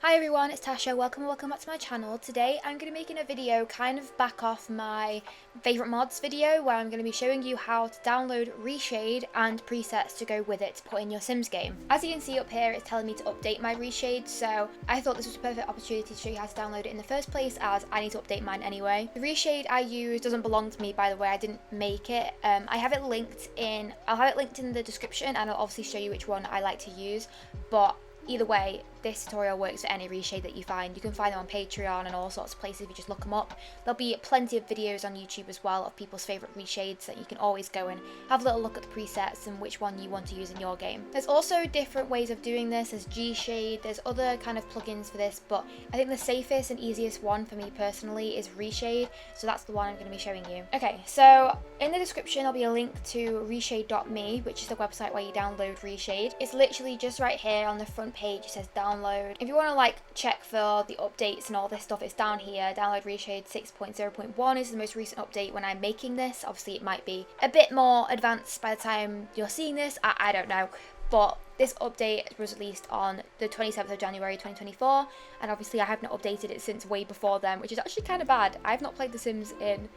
Hi everyone, it's Tasha. Welcome back to my channel. Today I'm going to be making a video kind of back off my favourite mods video where I'm going to be showing you how to download RESHADE and presets to go with it to put in your Sims game. As you can see up here, it's telling me to update my RESHADE, so I thought this was a perfect opportunity to show you how to download it in the first place, as I need to update mine anyway. The RESHADE I use doesn't belong to me, by the way. I didn't make it. I'll have it linked in the description, and I'll obviously show you which one I like to use, but either way, this tutorial works for any RESHADE that you find. You can find them on Patreon and all sorts of places if you just look them up. There'll be plenty of videos on YouTube as well of people's favourite RESHADEs that you can always go and have a little look at the presets and which one you want to use in your game. There's also different ways of doing this. There's GShade, there's other kind of plugins for this, but I think the safest and easiest one for me personally is RESHADE, so that's the one I'm going to be showing you. Okay, so in the description there'll be a link to reshade.me, which is the website where you download RESHADE. It's literally just right here on the front page. It says download. If you want to like check for the updates and all this stuff, it's down here. Download RESHADE 6.0.1 is the most recent update when I'm making this. Obviously it might be a bit more advanced by the time you're seeing this, I don't know, but this update was released on the 27th of January 2024, and obviously I haven't updated it since way before then, which is actually kind of bad. I've not played The Sims in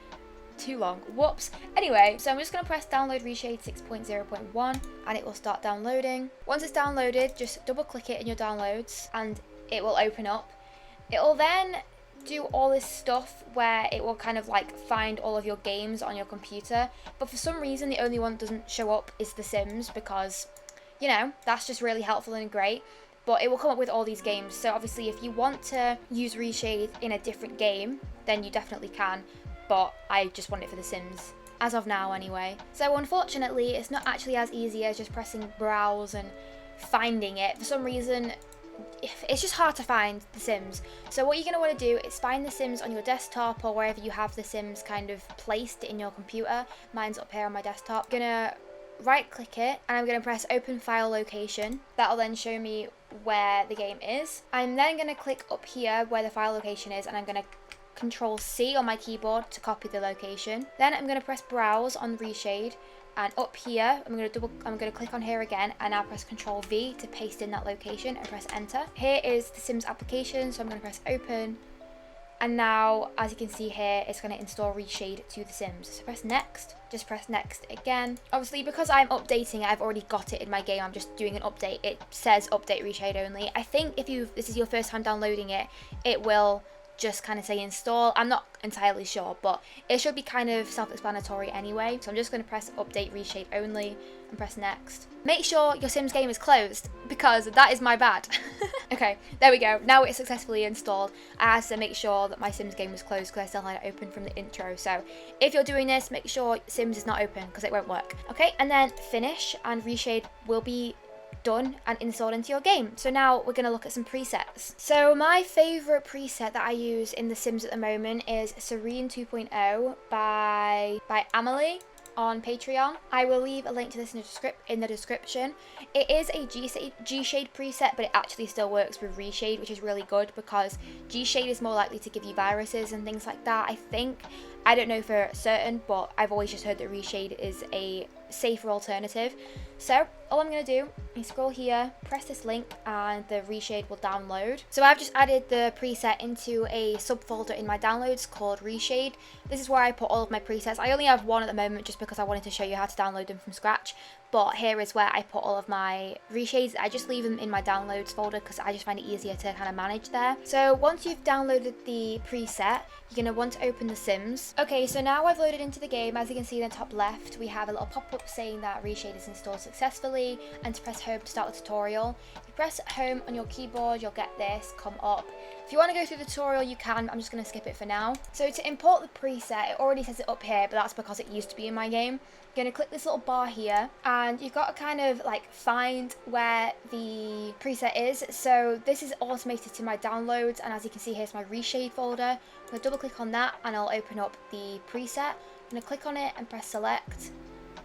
too long. Whoops. Anyway, so I'm just going to press download RESHADE 6.0.1 and it will start downloading. Once it's downloaded, just double click it in your downloads and it will open up. It will then do all this stuff where it will kind of like find all of your games on your computer, but for some reason the only one that doesn't show up is The Sims, because, you know, that's just really helpful and great. But it will come up with all these games, so obviously if you want to use RESHADE in a different game, then you definitely can. But I just want it for The Sims, as of now anyway. So unfortunately, it's not actually as easy as just pressing browse and finding it. For some reason, it's just hard to find The Sims. So what you're going to want to do is find The Sims on your desktop or wherever you have The Sims kind of placed in your computer. Mine's up here on my desktop. I'm going to right click it and I'm going to press open file location. That'll then show me where the game is. I'm then going to click up here where the file location is, and I'm going to Control C on my keyboard to copy the location. Then I'm going to press browse on RESHADE, and up here I'm going to click on here again, and now press Control V to paste in that location and press enter. Here is the Sims application, so I'm going to press open, and now as you can see here it's going to install RESHADE to The Sims. So press next, just press next again. Obviously because I'm updating it, I've already got it in my game, I'm just doing an update. It says update RESHADE only. I think if this is your first time downloading it, it will just kind of say install. I'm not entirely sure, but it should be kind of self-explanatory anyway. So I'm just going to press update RESHADE only and press next. Make sure your Sims game is closed, because that is my bad. Okay, there we go. Now it's successfully installed. I had to make sure that my Sims game was closed because I still had it open from the intro. So if you're doing this, make sure Sims is not open because it won't work. Okay, and then finish, and RESHADE will be done and installed into your game. So now we're going to look at some presets. So my favourite preset that I use in The Sims at the moment is 𝙨𝙘𝙘𝙖 2.0 by Amelie on Patreon. I will leave a link to this in the description. It is a GShade preset, but it actually still works with RESHADE, which is really good because GShade is more likely to give you viruses and things like that, I think. I don't know for certain, but I've always just heard that RESHADE is a safer alternative. So all I'm going to do is scroll here, press this link, and the RESHADE will download. So I've just added the preset into a subfolder in my downloads called RESHADE. This is where I put all of my presets. I only have one at the moment just because I wanted to show you how to download them from scratch. But here is where I put all of my RESHADEs. I just leave them in my downloads folder because I just find it easier to kind of manage there. So once you've downloaded the preset, you're going to want to open The Sims. Okay, so now I've loaded into the game. As you can see in the top left, we have a little pop-up saying that RESHADE is installed successfully, and to press home to start the tutorial. If you press home on your keyboard, you'll get this come up. If you want to go through the tutorial, you can. I'm just going to skip it for now. So to import the preset, it already says it up here, but that's because it used to be in my game. You're going to click this little bar here, and you've got to kind of like find where the preset is. So this is automated to my downloads, and as you can see, here's my RESHADE folder. I'm going to double click on that and I'll open up the preset. I'm going to click on it and press select,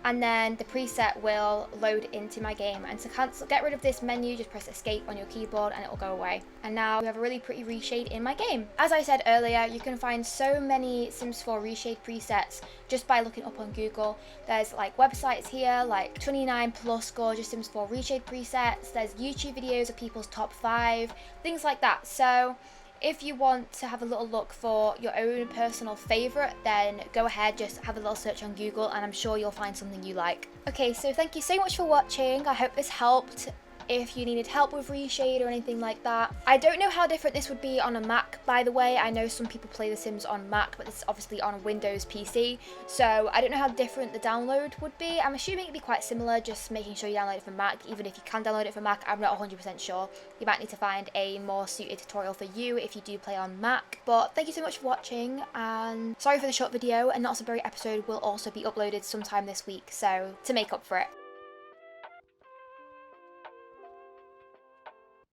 and then the preset will load into my game. And to get rid of this menu, just press escape on your keyboard and it will go away. And now we have a really pretty reshade in my game. As I said earlier, you can find so many Sims 4 reshade presets just by looking up on Google. There's like websites here like 29 plus gorgeous Sims 4 reshade presets. There's YouTube videos of people's top 5, things like that. So if you want to have a little look for your own personal favourite, then go ahead, just have a little search on Google and I'm sure you'll find something you like. Okay, so thank you so much for watching. I hope this helped. If you needed help with reshade or anything like that. I don't know how different this would be on a Mac, by the way. I know some people play The Sims on Mac, but it's obviously on a Windows PC, so I don't know how different the download would be. I'm assuming it'd be quite similar, just making sure you download it from Mac. Even if you can download it from Mac, I'm not 100% sure. You might need to find a more suited tutorial for you if you do play on Mac. But thank you so much for watching, and sorry for the short video. A Not So Berry episode will also be uploaded sometime this week, so to make up for it.